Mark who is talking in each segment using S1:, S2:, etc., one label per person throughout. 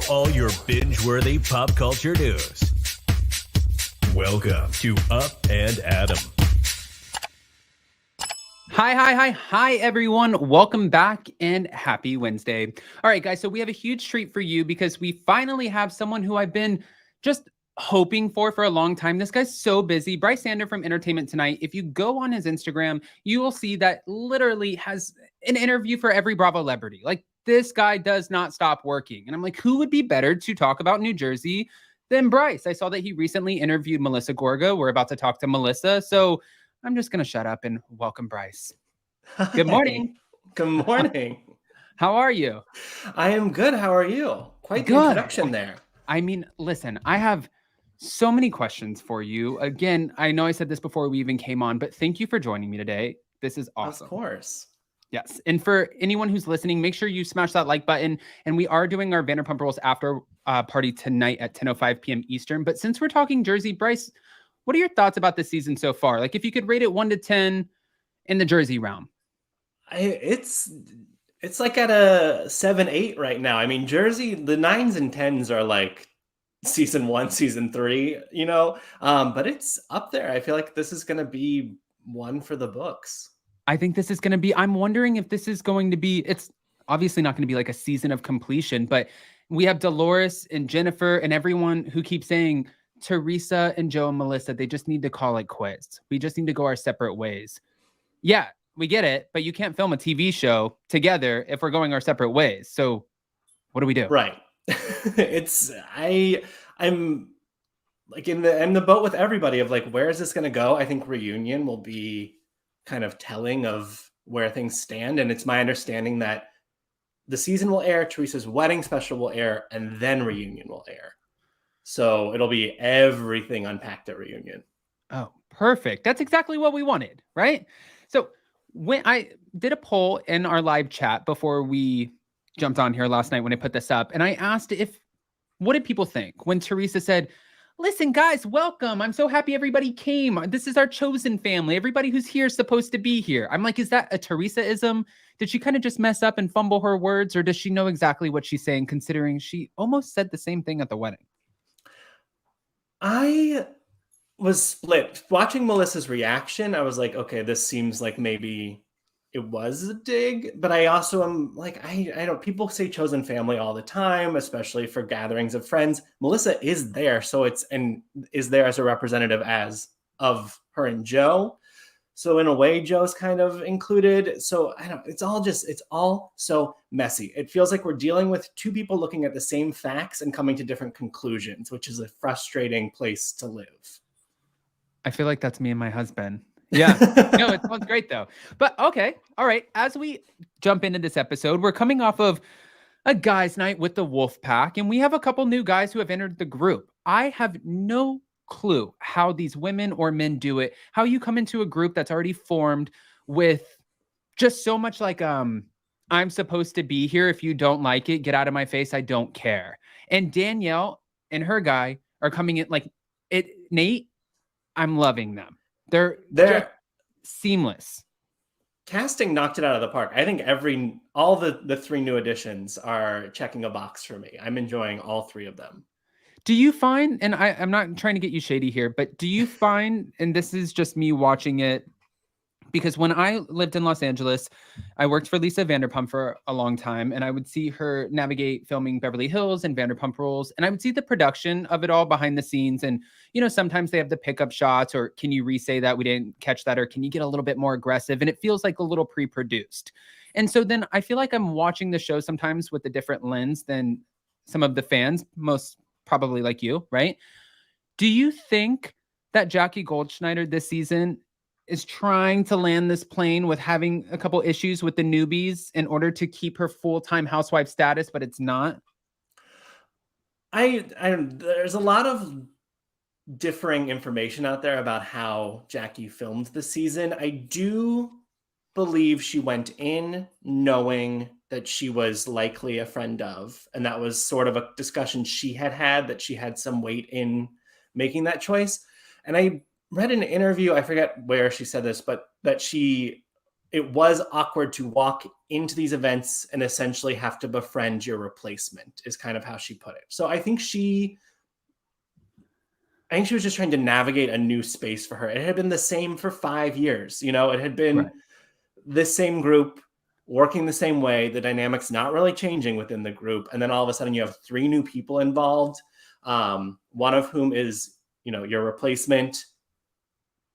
S1: All your binge-worthy pop culture news. Welcome to Up and Adam.
S2: Hi, everyone. Welcome back and happy Wednesday. All right, guys, so we have a huge treat for you because we finally have someone who I've been just hoping for a long time. This guy's so busy. Brice Sander from Entertainment Tonight. If you go on his Instagram, you will see that literally has an interview for every Bravo celebrity. Like, this guy does not stop working. And I'm like, who would be better to talk about New Jersey than Brice? I saw that he recently interviewed Melissa Gorga. We're about to talk to Melissa. So I'm just going to shut up and welcome Brice. Good morning.
S3: Good morning.
S2: How are you?
S3: I am good. How are you? Quite the introduction there.
S2: I mean, listen, I have so many questions for you. Again, I know I said this before we even came on, but thank you for joining me today. This is awesome.
S3: Of course.
S2: Yes. And for anyone who's listening, make sure you smash that like button. And we are doing our Vanderpump Rules after party tonight at 10:05 p.m. Eastern. But since we're talking Jersey, Brice, what are your thoughts about the season so far? Like, if you could rate it 1 to 10 in the Jersey realm.
S3: It's like at a 7-8 right now. I mean, Jersey, the 9s and 10s are like season 1, season 3, you know, but it's up there. I feel like this is going to be one for the books.
S2: I think this is going to be, I'm wondering if this is going to be, it's obviously not going to be like a season of completion, but we have Dolores and Jennifer and everyone who keeps saying Teresa and Joe and Melissa, they just need to call it quits. We just need to go our separate ways. Yeah, we get it, but you can't film a TV show together if we're going our separate ways. So what do we do?
S3: Right. I'm like in the boat with everybody of like, where is this going to go? I think reunion will be kind of telling of where things stand. And it's my understanding that the season will air, Teresa's wedding special will air, and then reunion will air. So it'll be everything unpacked at reunion.
S2: Oh, perfect. That's exactly what we wanted, right? So when I did a poll in our live chat before we jumped on here last night when I put this up, and I asked what did people think when Teresa said, listen, guys, welcome. I'm so happy everybody came. This is our chosen family. Everybody who's here is supposed to be here. I'm like, is that a Teresa-ism? Did she kind of just mess up and fumble her words, or does she know exactly what she's saying, considering she almost said the same thing at the wedding?
S3: I was split. Watching Melissa's reaction, I was like, okay, this seems like maybe it was a dig, but I also am like, I don't, people say chosen family all the time, especially for gatherings of friends. Melissa is there. So is there as a representative of her and Joe. So in a way, Joe's kind of included. So I don't, it's all so messy. It feels like we're dealing with two people looking at the same facts and coming to different conclusions, which is a frustrating place to live.
S2: I feel like that's me and my husband. Yeah. No, it sounds great though. But okay. All right. As we jump into this episode, we're coming off of a guys' night with the Wolf Pack, and we have a couple new guys who have entered the group. I have no clue how these women or men do it, how you come into a group that's already formed with just so much like, I'm supposed to be here. If you don't like it, get out of my face. I don't care. And Danielle and her guy are coming in like it. Nate, I'm loving them. They're seamless.
S3: Casting knocked it out of the park. I think all the 3 new additions are checking a box for me. I'm enjoying all 3 of them.
S2: Do you find, and I'm not trying to get you shady here, but do you find, and this is just me watching it, because when I lived in Los Angeles, I worked for Lisa Vanderpump for a long time, and I would see her navigate filming Beverly Hills and Vanderpump Rules, and I would see the production of it all behind the scenes. And, you know, sometimes they have the pickup shots, or can you re-say that? We didn't catch that. Or can you get a little bit more aggressive? And it feels like a little pre-produced. And so then I feel like I'm watching the show sometimes with a different lens than some of the fans, most probably like you, right? Do you think that Jackie Goldschneider this season is trying to land this plane with having a couple issues with the newbies in order to keep her full-time housewife status, but it's not?
S3: There's a lot of differing information out there about how Jackie filmed the season. I do believe she went in knowing that she was likely a friend of, and that was sort of a discussion she had that she had some weight in making that choice. And I read an interview, I forget where she said this, but that it was awkward to walk into these events and essentially have to befriend your replacement, is kind of how she put it. So I think she was just trying to navigate a new space for her. It had been the same for 5 years. It had been this same group working the same way, the dynamics not really changing within the group. And then all of a sudden you have 3 new people involved. One of whom is, your replacement,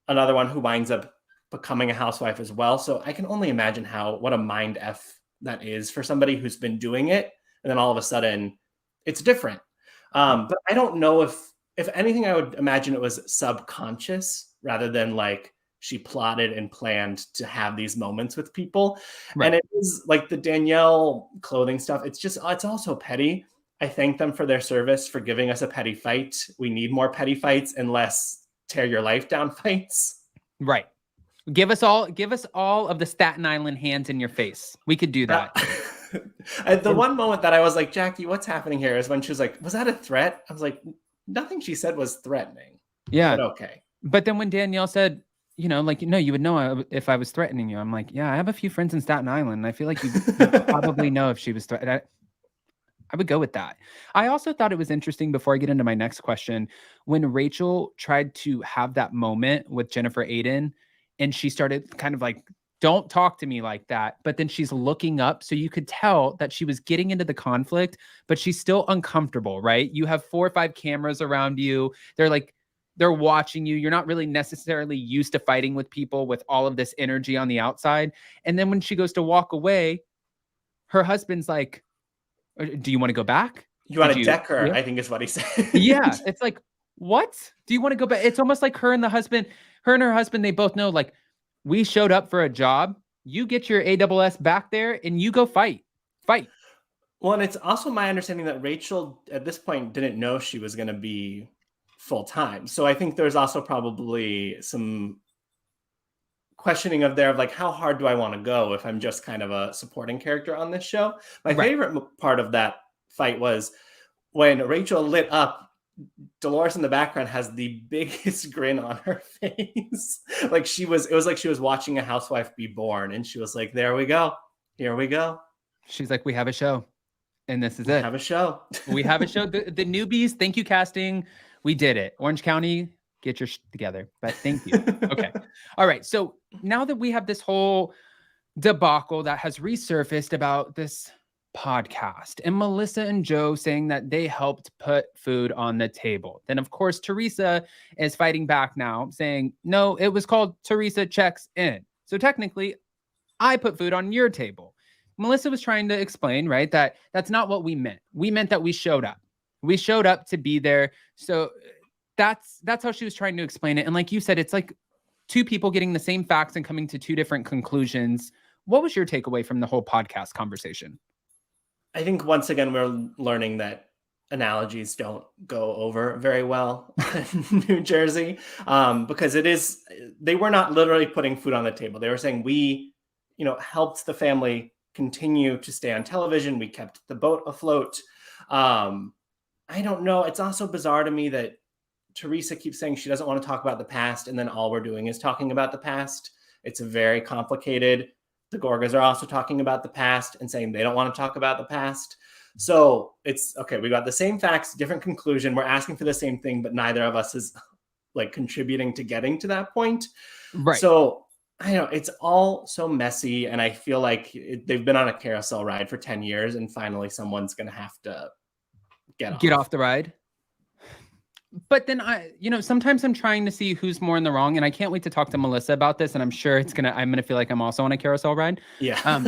S3: another one who winds up becoming a housewife as well. So I can only imagine what a mind F that is for somebody who's been doing it. And then all of a sudden it's different. But I don't know if anything, I would imagine it was subconscious rather than like she plotted and planned to have these moments with people. Right. And it is like the Danielle clothing stuff. It's also petty. I thank them for their service, for giving us a petty fight. We need more petty fights and less tear your life down fights.
S2: Right. Give us all of the Staten Island hands in your face. We could do that.
S3: The one moment that I was like, Jackie, what's happening here, is when she was like, was that a threat? I was like, nothing she said was threatening.
S2: Yeah.
S3: But okay.
S2: But then when Danielle said, you would know if I was threatening you. I'm like, yeah, I have a few friends in Staten Island. And I feel like you probably know if she was threatening. I would go with that. I also thought it was interesting, before I get into my next question, when Rachel tried to have that moment with Jennifer Aiden and she started kind of like, don't talk to me like that. But then she's looking up. So you could tell that she was getting into the conflict, but she's still uncomfortable, right? You have 4 or 5 cameras around you. They're watching you. You're not really necessarily used to fighting with people with all of this energy on the outside. And then when she goes to walk away, her husband's like, do you want to go back?
S3: You want to deck her, yeah? I think is what he said.
S2: Yeah. It's like, what? Do you want to go back? It's almost like her and her husband, they both know, like, we showed up for a job. You get your ASS back there and you go fight.
S3: Well, and it's also my understanding that Rachel at this point didn't know she was going to be full time. So I think there's also probably some questioning of like, how hard do I want to go if I'm just kind of a supporting character on this show? My favorite part of that fight was when Rachel lit up. Dolores in the background has the biggest grin on her face. It was like she was watching a housewife be born, and she was like, there we go. Here we go.
S2: She's like, we have a show. And this is it.
S3: We have a show.
S2: We have a show. The newbies, thank you, casting. We did it. Orange County, get your together. But thank you. Okay. All right. So now that we have this whole debacle that has resurfaced about this podcast and Melissa and Joe saying that they helped put food on the table, then of course Teresa is fighting back now, saying, no, it was called Teresa Checks In. So technically, I put food on your table. Melissa was trying to explain, right, that that's not what we meant. We meant that we showed up. We showed up to be there. So that's how she was trying to explain it. And like you said, it's like 2 people getting the same facts and coming to 2 different conclusions. What was your takeaway from the whole podcast conversation?
S3: I think once again, we're learning that analogies don't go over very well in New Jersey, because they were not literally putting food on the table. They were saying we, helped the family continue to stay on television. We kept the boat afloat. I don't know. It's also bizarre to me that Teresa keeps saying she doesn't want to talk about the past, and then all we're doing is talking about the past. It's very complicated. The Gorgas are also talking about the past and saying they don't want to talk about the past. So it's okay. We got the same facts, different conclusion. We're asking for the same thing, but neither of us is like contributing to getting to that point. Right. So I know it's all so messy, and I feel like they've been on a carousel ride for 10 years, and finally someone's going to have to get off the ride.
S2: But then sometimes I'm trying to see who's more in the wrong, and I can't wait to talk to Melissa about this. And I'm sure I'm going to feel like I'm also on a carousel ride.
S3: Yeah.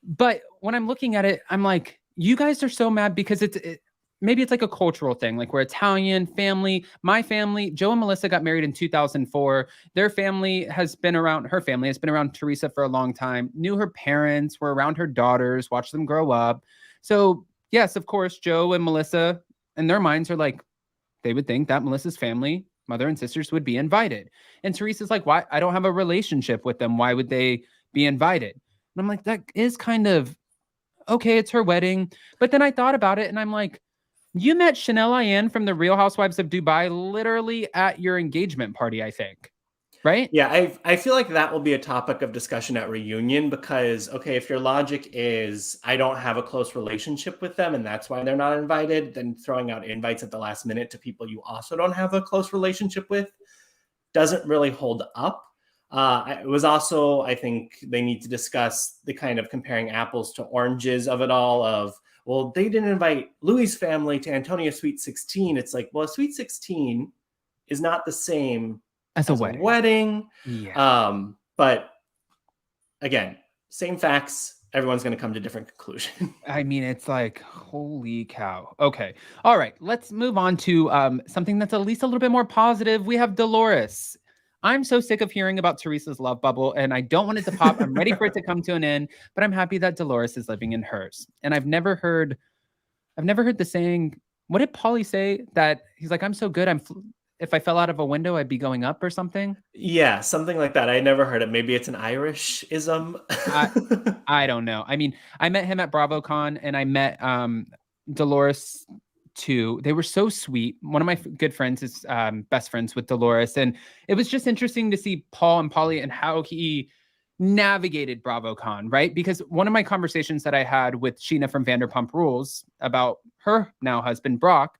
S2: But when I'm looking at it, I'm like, you guys are so mad because maybe it's like a cultural thing. Like we're Italian family. My family, Joe and Melissa got married in 2004. Their family has been around, her family has been around Teresa for a long time, knew her parents, were around her daughters, watched them grow up. So yes, of course, Joe and Melissa in their minds are like, they would think that Melissa's family, mother and sisters, would be invited. And Teresa's like, why? I don't have a relationship with them. Why would they be invited? And I'm like, that is kind of, okay, it's her wedding. But then I thought about it and I'm like, you met Chanel Ayan from the Real Housewives of Dubai literally at your engagement party, I think. Right?
S3: Yeah, I feel like that will be a topic of discussion at reunion because, okay, if your logic is I don't have a close relationship with them and that's why they're not invited, then throwing out invites at the last minute to people you also don't have a close relationship with doesn't really hold up. It was also, I think they need to discuss the kind of comparing apples to oranges of it all of, well, they didn't invite Louis' family to Antonia's Sweet 16. It's like, well, a Sweet 16 is not the same
S2: As a
S3: wedding.
S2: Yeah.
S3: But again, same facts. Everyone's going to come to different conclusions.
S2: I mean, it's like, holy cow. Okay. All right. Let's move on to something that's at least a little bit more positive. We have Dolores. I'm so sick of hearing about Teresa's love bubble and I don't want it to pop. I'm ready for it to come to an end, but I'm happy that Dolores is living in hers. And I've never heard the saying, what did Paulie say? That he's like, I'm so good. If I fell out of a window, I'd be going up or something.
S3: Yeah, something like that. I never heard it. Maybe it's an Irish-ism.
S2: I don't know. I mean, I met him at BravoCon and I met Dolores too. They were so sweet. One of my good friends is best friends with Dolores. And it was just interesting to see Paul and Paulie and how he navigated BravoCon, right? Because one of my conversations that I had with Sheena from Vanderpump Rules about her now husband, Brock,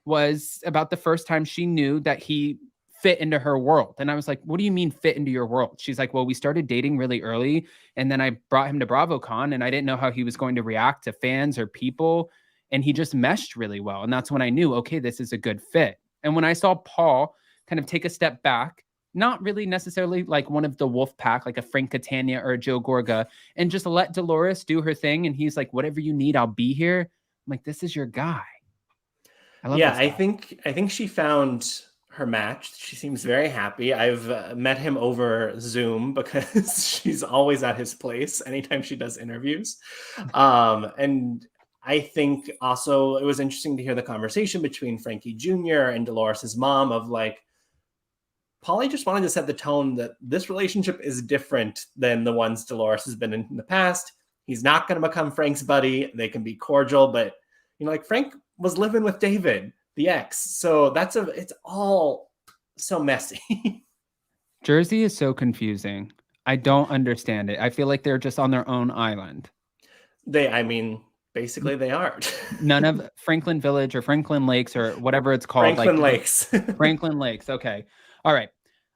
S2: was about the first time she knew that he fit into her world. And I was like, what do you mean fit into your world? She's like, well, we started dating really early. And then I brought him to BravoCon and I didn't know how he was going to react to fans or people. And he just meshed really well. And that's when I knew, okay, this is a good fit. And when I saw Paul kind of take a step back, not really necessarily like one of the wolf pack, like a Frank Catania or a Joe Gorga, and just let Dolores do her thing. And he's like, whatever you need, I'll be here. I'm like, this is your guy.
S3: I think she found her match. She seems very happy. I've met him over Zoom because she's always at his place anytime she does interviews. And I think also it was interesting to hear the conversation between Frankie Jr. and Dolores' mom of like, Paulie just wanted to set the tone that this relationship is different than the ones Dolores has been in the past. He's not going to become Frank's buddy. They can be cordial, but you know, like Frank was living with David, the ex. So it's all so messy.
S2: Jersey is so confusing. I don't understand it. I feel like they're just on their own island.
S3: Basically they are.
S2: None of Franklin Village or Franklin Lakes or whatever it's called.
S3: Franklin Lakes.
S2: Franklin Lakes. Okay. All right.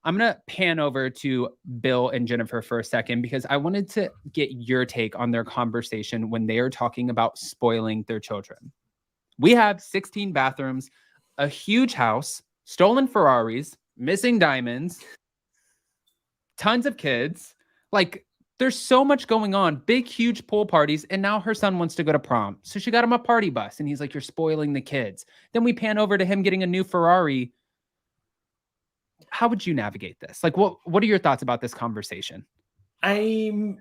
S2: I'm going to pan over to Bill and Jennifer for a second because I wanted to get your take on their conversation when they are talking about spoiling their children. We have 16 bathrooms, a huge house, stolen Ferraris, missing diamonds, tons of kids. Like, there's so much going on, big, huge pool parties. And now her son wants to go to prom. So she got him a party bus and he's like, you're spoiling the kids. Then we pan over to him getting a new Ferrari. How would you navigate this? Like, what are your thoughts about this conversation?
S3: They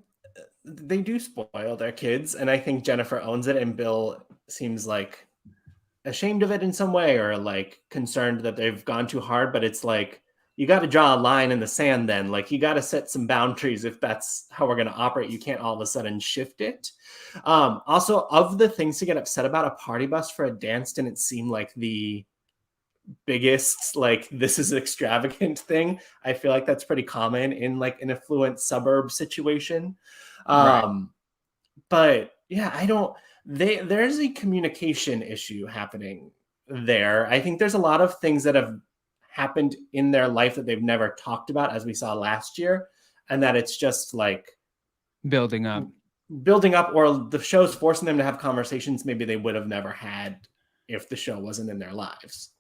S3: do spoil their kids. And I think Jennifer owns it. And Bill seems like ashamed of it in some way or like concerned that they've gone too hard. But it's like, you got to draw a line in the sand then. Like, you got to set some boundaries if that's how we're going to operate. You can't all of a sudden shift it. Also, of the things to get upset about, a party bus for a dance didn't seem like the biggest, like, this is extravagant thing. I feel like that's pretty common in like an affluent suburb situation.
S2: Right.
S3: But yeah, there's a communication issue happening there. I think there's a lot of things that have happened in their life that they've never talked about, as we saw last year, and that it's just like
S2: building up,
S3: or the show's forcing them to have conversations maybe they would have never had if the show wasn't in their lives.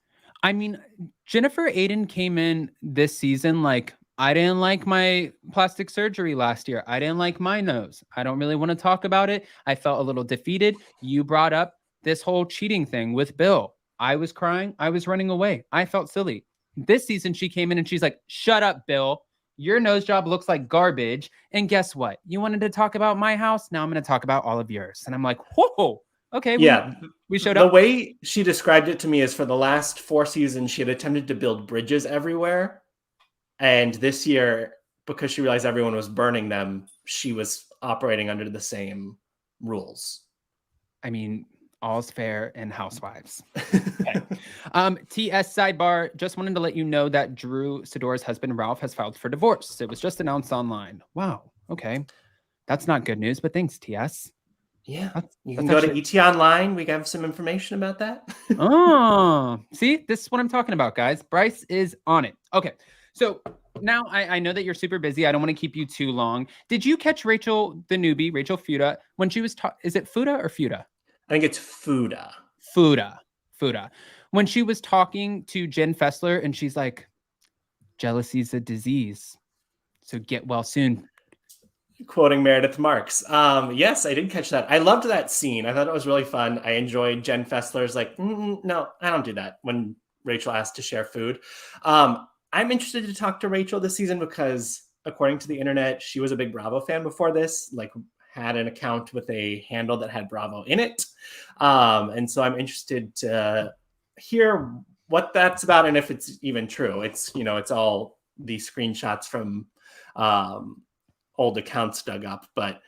S2: I mean, Jennifer Aiden came in this season like, I didn't like my plastic surgery last year. I didn't like my nose. I don't really want to talk about it. I felt a little defeated. You brought up this whole cheating thing with Bill. I was crying. I was running away. I felt silly. This season, she came in and she's like, shut up, Bill. Your nose job looks like garbage. And guess what? You wanted to talk about my house. Now I'm going to talk about all of yours. And I'm like, whoa, okay.
S3: Yeah.
S2: We showed
S3: up. The way she described it to me is for the last 4 seasons, she had attempted to build bridges everywhere. And this year, because she realized everyone was burning them, she was operating under the same rules.
S2: I mean, all's fair in Housewives. Okay. TS sidebar, just wanted to let you know that Drew Sidor's husband, Ralph, has filed for divorce. It was just announced online. Wow. Okay. That's not good news, but thanks, TS.
S3: Yeah. You can go to ET Online. We have some information about that.
S2: Oh, see, this is what I'm talking about, guys. Brice is on it. Okay. So now I know that you're super busy. I don't want to keep you too long. Did you catch Rachel, the newbie, Rachel Fuda, when she was is it Fuda or Fuda?
S3: I think it's Fuda.
S2: Fuda. When she was talking to Jen Fessler and she's like, jealousy's a disease. So get well soon.
S3: Quoting Meredith Marks. Yes, I did catch that. I loved that scene. I thought it was really fun. I enjoyed Jen Fessler's like, no, I don't do that when Rachel asked to share food. I'm interested to talk to Rachel this season because according to the internet, she was a big Bravo fan before this, like had an account with a handle that had Bravo in it. And so I'm interested to hear what that's about and if it's even true. It's, it's all these screenshots from old accounts dug up, but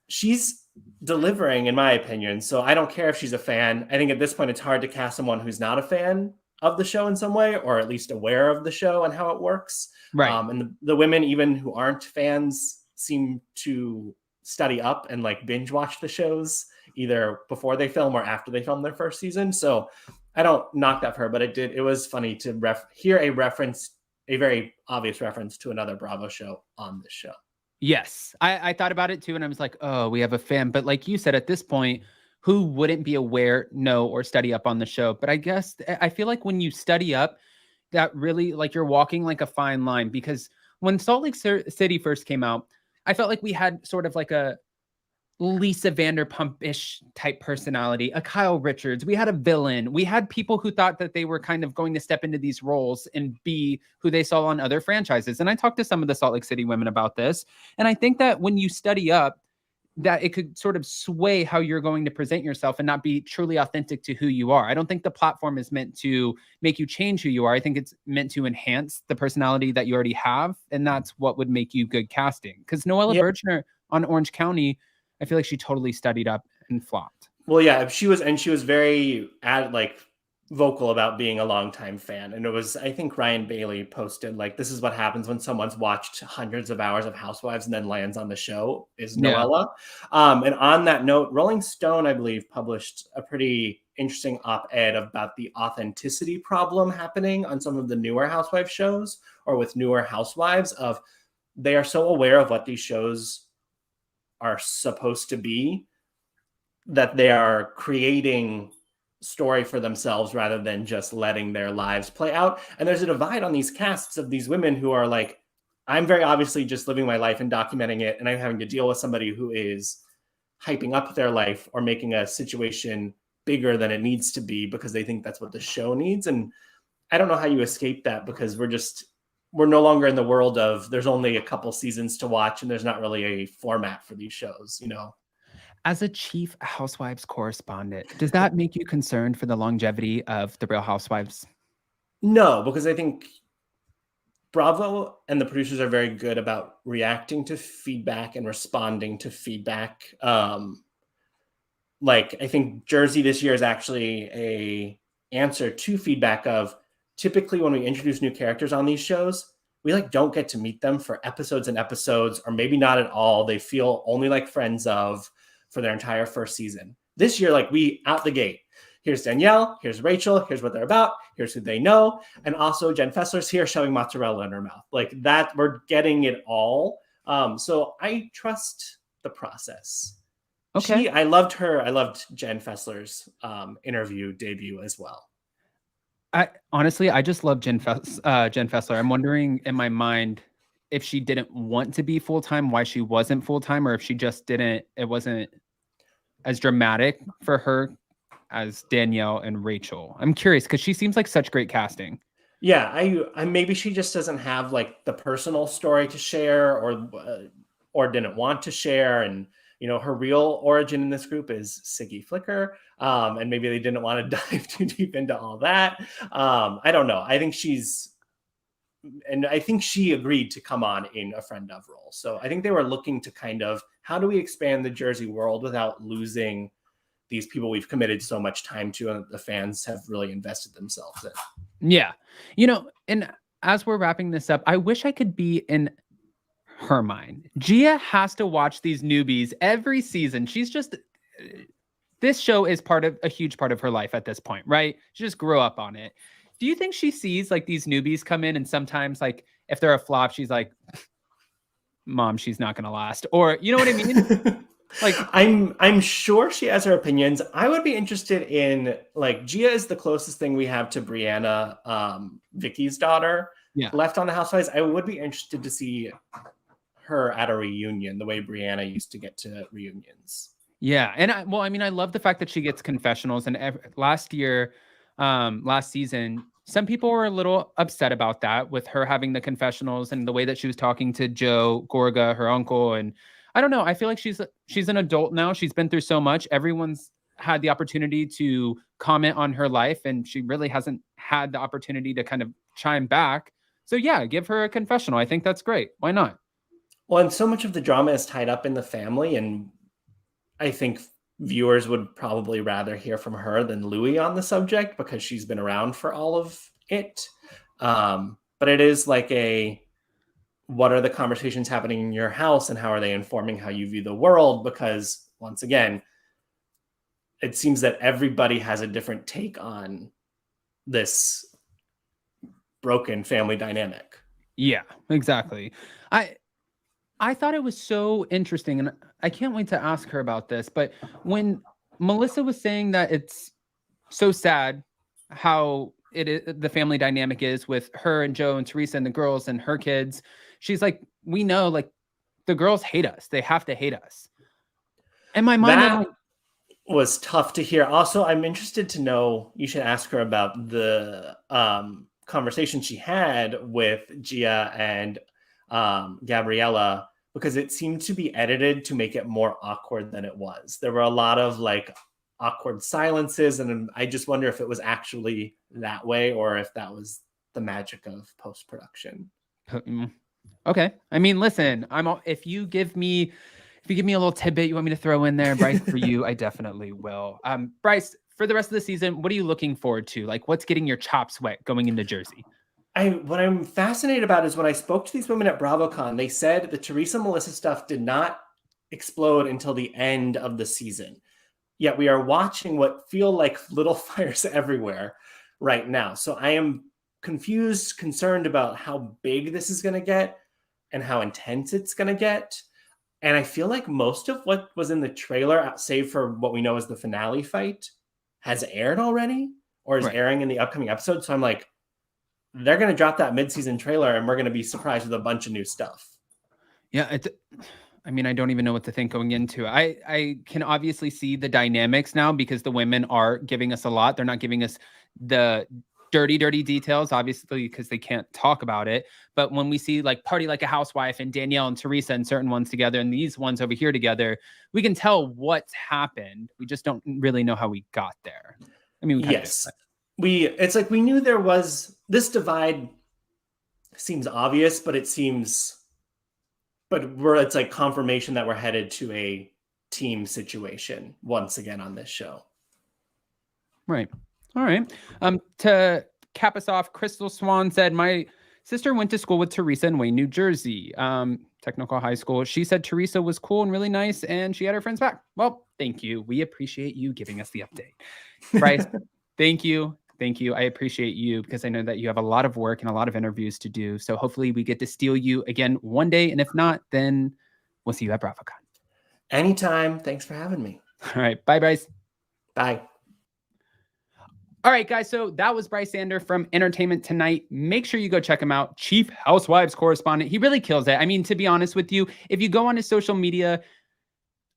S3: she's delivering in my opinion. So I don't care if she's a fan. I think at this point, it's hard to cast someone who's not a fan of the show in some way, or at least aware of the show and how it works.
S2: Right.
S3: And the women, even who aren't fans, seem to study up and like binge watch the shows either before they film or after they film their first season. So I don't knock that for her, but it was funny to hear a very obvious reference to another Bravo show on this show.
S2: Yes. I thought about it too. And I was like, oh, we have a fan. But like you said, at this point, who wouldn't be aware, know, or study up on the show? But I guess I feel like when you study up, that really like you're walking like a fine line, because when Salt Lake City first came out, I felt like we had sort of like a Lisa Vanderpump-ish type personality, a Kyle Richards. We had a villain. We had people who thought that they were kind of going to step into these roles and be who they saw on other franchises. And I talked to some of the Salt Lake City women about this. And I think that when you study up, that it could sort of sway how you're going to present yourself and not be truly authentic to who you are. I don't think the platform is meant to make you change who you are. I think it's meant to enhance the personality that you already have. And that's what would make you good casting. Because Noella Birchner on Orange County, I feel like she totally studied up and flopped.
S3: Well, yeah, she was very vocal about being a longtime fan. And it was, I think Ryan Bailey posted like, this is what happens when someone's watched hundreds of hours of Housewives and then lands on the show is Noella. Yeah. And on that note, Rolling Stone, I believe, published a pretty interesting op-ed about the authenticity problem happening on some of the newer Housewives shows or with newer Housewives of they are so aware of what these shows are supposed to be that they are creating story for themselves rather than just letting their lives play out. And there's a divide on these casts of these women who are like, I'm very obviously just living my life and documenting it, and I'm having to deal with somebody who is hyping up their life or making a situation bigger than it needs to be because they think that's what the show needs. And I don't know how you escape that, because we're no longer in the world of there's only a couple seasons to watch and there's not really a format for these shows,
S2: As a chief Housewives correspondent, does that make you concerned for the longevity of the Real Housewives?
S3: No, because I think Bravo and the producers are very good about reacting to feedback and responding to feedback. I think Jersey this year is actually a answer to feedback of typically when we introduce new characters on these shows, we don't get to meet them for episodes and episodes, or maybe not at all. They feel only like friends of for their entire first season. This year, we out the gate. Here's Danielle, here's Rachel, here's what they're about, here's who they know. And also Jen Fessler's here showing mozzarella in her mouth. That, we're getting it all. So I trust the process.
S2: Okay.
S3: I loved Jen Fessler's interview debut as well.
S2: I just love Jen Fessler. I'm wondering in my mind if she didn't want to be full-time, why she wasn't full-time, or if she just it wasn't as dramatic for her as Danielle and Rachel? I'm curious because she seems like such great casting.
S3: Yeah, I maybe she just doesn't have like the personal story to share, or didn't want to share, and her real origin in this group is Siggy Flicker, and maybe they didn't want to dive too deep into all that. I don't know. I think she agreed to come on in a friend of role. So I think they were looking to kind of, how do we expand the Jersey world without losing these people we've committed so much time to and the fans have really invested themselves in.
S2: Yeah. And as we're wrapping this up, I wish I could be in her mind. Gia has to watch these newbies every season. This show is a huge part of her life at this point, right? She just grew up on it. Do you think she sees like these newbies come in and sometimes like if they're a flop, she's like, Mom, she's not going to last, or you know what I mean? Like
S3: I'm sure she has her opinions. I would be interested in, like, Gia is the closest thing we have to Brianna, Vicky's daughter, left on the Housewives. I would be interested to see her at a reunion, the way Brianna used to get to reunions.
S2: Yeah, and I love the fact that she gets confessionals. And last season, some people were a little upset about that with her having the confessionals and the way that she was talking to Joe Gorga, her uncle, and I don't know. I feel like she's an adult now. She's been through so much. Everyone's had the opportunity to comment on her life, and she really hasn't had the opportunity to kind of chime back. So yeah, give her a confessional. I think that's great. Why not?
S3: Well, and so much of the drama is tied up in the family, and I think viewers would probably rather hear from her than Louis on the subject because she's been around for all of it. But it is like what are the conversations happening in your house and how are they informing how you view the world? Because once again, it seems that everybody has a different take on this broken family dynamic.
S2: Yeah, exactly. I thought it was so interesting, and I can't wait to ask her about this, but when Melissa was saying that it's so sad how the family dynamic is with her and Joe and Teresa and the girls and her kids, she's like, we know, like, the girls hate us. They have to hate us. In my mind,
S3: that was tough to hear. Also, I'm interested to know, you should ask her about the conversation she had with Gia and Gabriella, because it seemed to be edited to make it more awkward than it was. There were a lot of like awkward silences, and I just wonder if it was actually that way or if that was the magic of post-production.
S2: Okay. I mean, listen, if you give me a little tidbit you want me to throw in there, Brice, for you, I definitely will. Brice, for the rest of the season, what are you looking forward to? Like, what's getting your chops wet going into Jersey?
S3: What I'm fascinated about is when I spoke to these women at BravoCon, they said the Teresa Melissa stuff did not explode until the end of the season. Yet we are watching what feel like little fires everywhere right now. So I am confused, concerned about how big this is going to get and how intense it's going to get. And I feel like most of what was in the trailer, save for what we know is the finale fight, has aired already or is airing in the upcoming episode. So I'm like, they're going to drop that mid-season trailer and we're going to be surprised with a bunch of new stuff.
S2: Yeah. I don't even know what to think going into it. I can obviously see the dynamics now because the women are giving us a lot. They're not giving us the dirty details, obviously, because they can't talk about it. But when we see like Party Like a Housewife and Danielle and Teresa and certain ones together and these ones over here together, we can tell what's happened. We just don't really know how we got there. I mean,
S3: yes. It's like we knew there was this divide. Seems obvious, but it's like confirmation that we're headed to a team situation once again on this show.
S2: Right. All right. To cap us off, Crystal Swan said, my sister went to school with Teresa in Wayne, New Jersey, technical high school. She said Teresa was cool and really nice and she had her friends back. Well, thank you. We appreciate you giving us the update. Brice, thank you. Thank you. I appreciate you because I know that you have a lot of work and a lot of interviews to do. So hopefully we get to steal you again one day. And if not, then we'll see you at BravoCon.
S3: Anytime. Thanks for having me.
S2: All right. Bye, Brice.
S3: Bye.
S2: All right, guys. So that was Brice Sander from Entertainment Tonight. Make sure you go check him out. Chief Housewives correspondent. He really kills it. I mean, to be honest with you, if you go on his social media,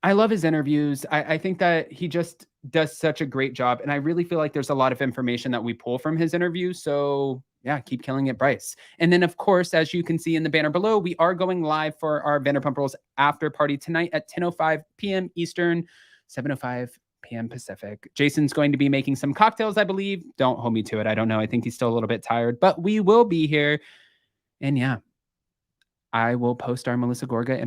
S2: I love his interviews. I think that he just does such a great job. And I really feel like there's a lot of information that we pull from his interviews. So yeah, keep killing it, Brice. And then, of course, as you can see in the banner below, we are going live for our Vanderpump Rules after party tonight at 10:05 p.m. Eastern, 7:05 p.m. Pacific. Jason's going to be making some cocktails, I believe. Don't hold me to it. I don't know. I think he's still a little bit tired, but we will be here. And yeah, I will post our Melissa Gorga interview